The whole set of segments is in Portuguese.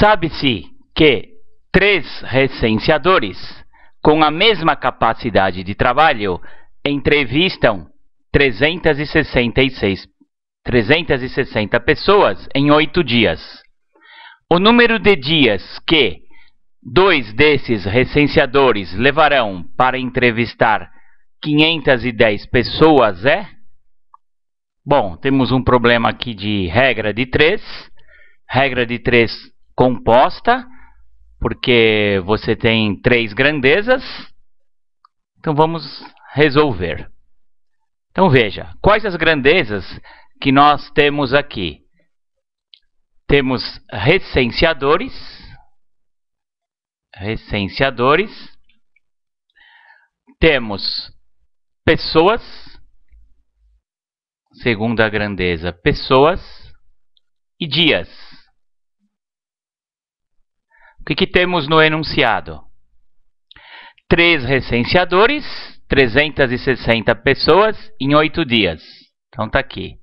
Sabe-se que 3 recenseadores com a mesma capacidade de trabalho entrevistam 360 pessoas em 8 dias. O número de dias que 2 desses recenseadores levarão para entrevistar 510 pessoas é... Bom, temos um problema aqui de regra de 3. Regra de 3 composta, porque você tem 3 grandezas. Então vamos resolver. Então veja, quais as grandezas que nós temos aqui? Temos recenseadores, temos pessoas, segunda grandeza, pessoas, e dias. O que temos no enunciado? 3 recenseadores, 360 pessoas em 8 dias. Então está aqui.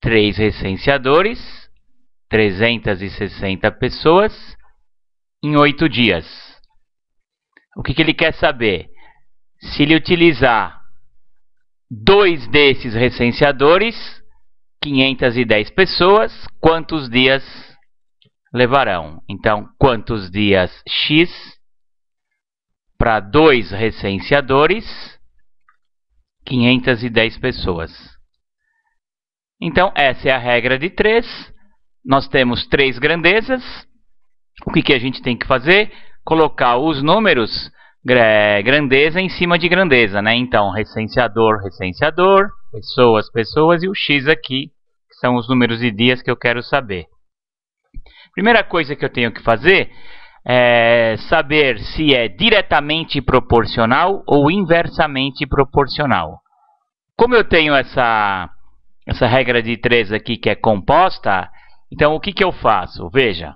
3 recenseadores, 360 pessoas em 8 dias. O que ele quer saber? Se ele utilizar 2 desses recenseadores, 510 pessoas, quantos dias levarão? Então, quantos dias X para 2 recenseadores, 510 pessoas. Então, essa é a regra de 3. Nós temos 3 grandezas. O que a gente tem que fazer? Colocar os números grandeza em cima de grandeza, né? Então, recenseador, pessoas, pessoas, e o X aqui, que são os números de dias que eu quero saber. Primeira coisa que eu tenho que fazer é saber se é diretamente proporcional ou inversamente proporcional. Como eu tenho essa regra de 3 aqui que é composta, então o que eu faço? Veja.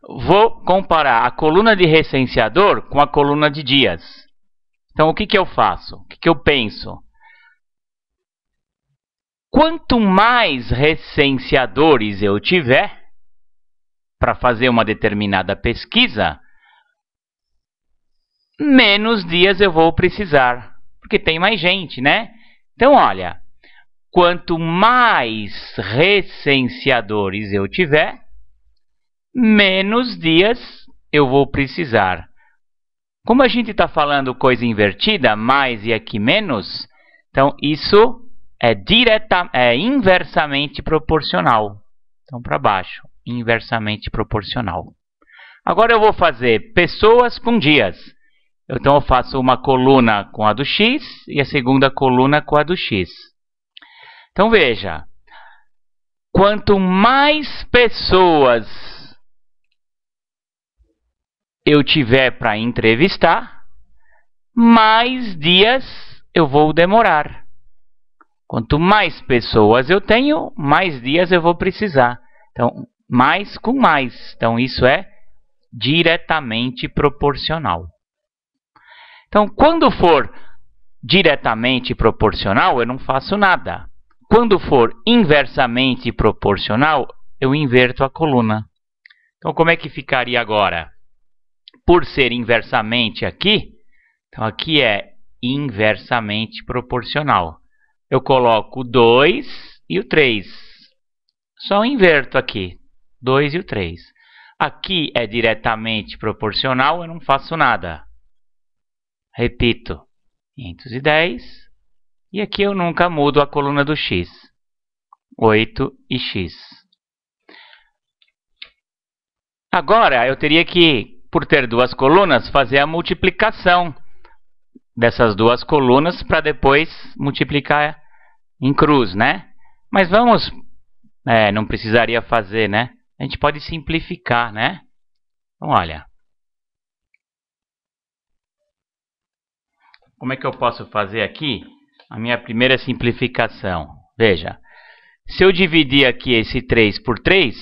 Vou comparar a coluna de recenseador com a coluna de dias. Então, o que eu faço? O que eu penso? Quanto mais recenseadores eu tiver para fazer uma determinada pesquisa, menos dias eu vou precisar, porque tem mais gente, né? Então, olha, quanto mais recenseadores eu tiver, menos dias eu vou precisar. Como a gente está falando coisa invertida, mais e aqui menos, então isso é inversamente proporcional. Então, para baixo, inversamente proporcional. Agora eu vou fazer pessoas com dias. Então, eu faço uma coluna com a do X e a segunda coluna com a do X. Então, veja. Quanto mais pessoas eu tiver para entrevistar, mais dias eu vou demorar. Quanto mais pessoas eu tenho, mais dias eu vou precisar. Então, mais com mais. Então, isso é diretamente proporcional. Então, quando for diretamente proporcional, eu não faço nada. Quando for inversamente proporcional, eu inverto a coluna. Então, como é que ficaria agora? Por ser inversamente aqui, então aqui é inversamente proporcional. Eu coloco o 2 e o 3. Só inverto aqui, 2 e o 3. Aqui é diretamente proporcional, eu não faço nada. Repito, 510. E aqui eu nunca mudo a coluna do X. 8 e X. Agora, eu teria que, por ter 2 colunas, fazer a multiplicação dessas 2 colunas para depois multiplicar em cruz, né? Mas vamos... não precisaria fazer, né? A gente pode simplificar, né? Então, olha. Como é que eu posso fazer aqui a minha primeira simplificação? Veja. Se eu dividir aqui esse 3 por 3,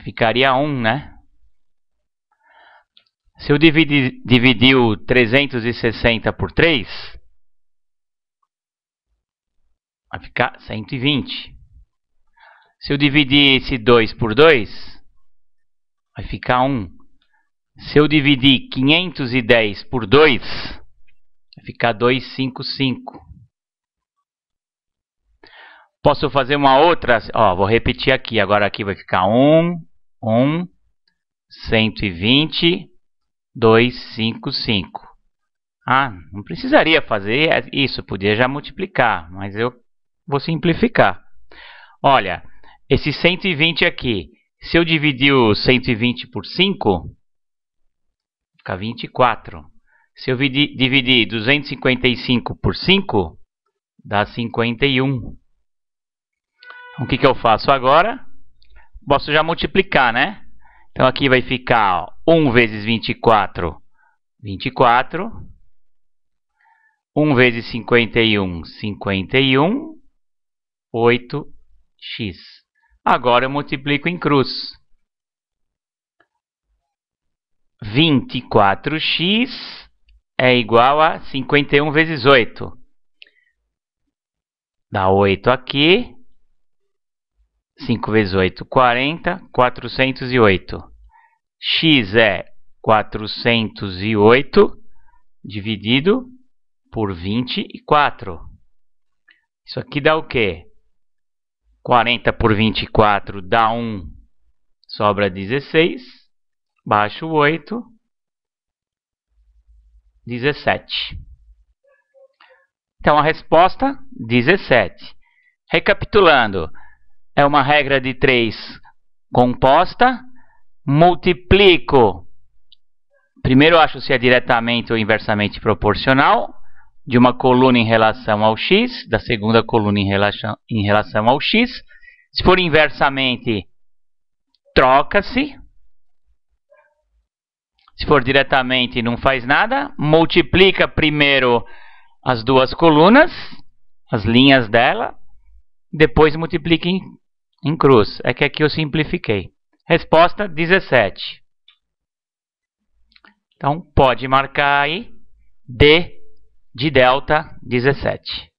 ficaria 1, né? Se eu dividir o 360 por 3, vai ficar 120. Se eu dividir esse 2 por 2, vai ficar 1. Se eu dividir 510 por 2, vai ficar 255. Posso fazer uma outra, ó, vou repetir aqui, agora aqui vai ficar 1, 120, 255. Ah, não precisaria fazer isso, podia já multiplicar, mas eu vou simplificar. Olha, esse 120 aqui, se eu dividir o 120 por 5, fica 24. Se eu dividir 255 por 5, dá 51. Então, o que eu faço agora? Posso já multiplicar, né? Então, aqui vai ficar 1 vezes 24, 24. 1 vezes 51, 51. 8x. Agora eu multiplico em cruz. 24x é igual a 51 vezes 8. Dá 8 aqui. 5 vezes 8, 40. 408. X é 408 dividido por 24. Isso aqui dá o quê? 40 por 24 dá 1. Sobra 16. Baixo 8. 17. Então, a resposta, 17. Recapitulando, é uma regra de 3 composta. Multiplico. Primeiro, eu acho se é diretamente ou inversamente proporcional de uma coluna em relação ao x, da segunda coluna em relação ao x. Se for inversamente, troca-se. Se for diretamente, não faz nada. Multiplica primeiro as duas colunas, as linhas dela, depois multiplica em cruz. É que aqui eu simplifiquei. Resposta 17. Então, pode marcar aí D de delta 17.